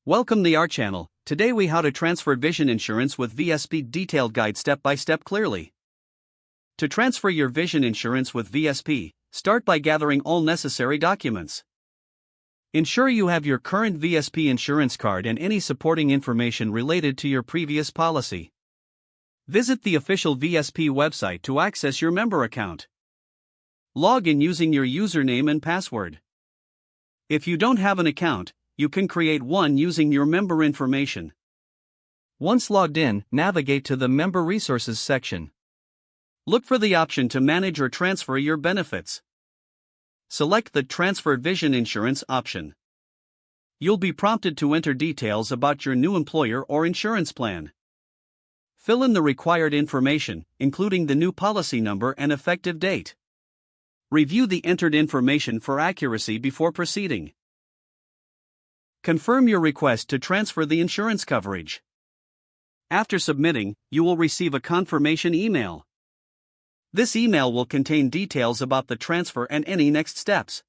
Welcome to our channel. Today we how to transfer vision insurance with VSP detailed guide step by step clearly. To transfer your vision insurance with VSP, start by gathering all necessary documents. Ensure you have your current VSP insurance card and any supporting information related to your previous policy. Visit the official VSP website to access your member account. Log in using your username and password. If you don't have an account, you can create one using your member information. Once logged in, navigate to the Member Resources section. Look for the option to manage or transfer your benefits. Select the Transfer Vision Insurance option. You'll be prompted to enter details about your new employer or insurance plan. Fill in the required information, including the new policy number and effective date. Review the entered information for accuracy before proceeding. Confirm your request to transfer the insurance coverage. After submitting, you will receive a confirmation email. This email will contain details about the transfer and any next steps.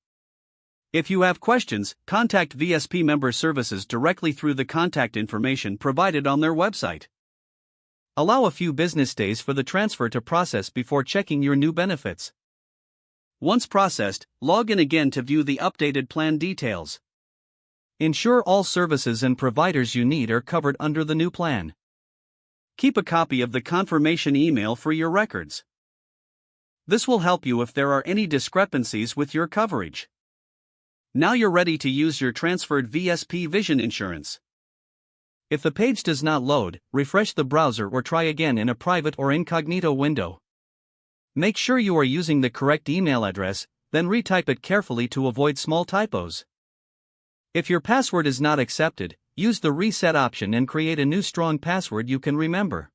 If you have questions, contact VSP Member Services directly through the contact information provided on their website. Allow a few business days for the transfer to process before checking your new benefits. Once processed, log in again to view the updated plan details. Ensure all services and providers you need are covered under the new plan. Keep a copy of the confirmation email for your records. This will help you if there are any discrepancies with your coverage. Now you're ready to use your transferred VSP vision insurance. If the page does not load, refresh the browser or try again in a private or incognito window. Make sure you are using the correct email address, then retype it carefully to avoid small typos. If your password is not accepted, use the reset option and create a new strong password you can remember.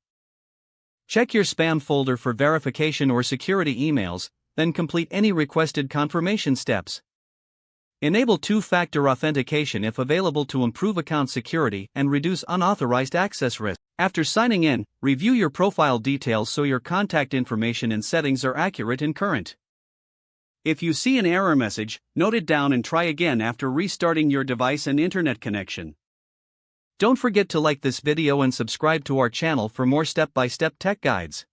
Check your spam folder for verification or security emails, then complete any requested confirmation steps. Enable two-factor authentication if available to improve account security and reduce unauthorized access risk. After signing in, review your profile details so your contact information and settings are accurate and current. If you see an error message, note it down and try again after restarting your device and internet connection. Don't forget to like this video and subscribe to our channel for more step-by-step tech guides.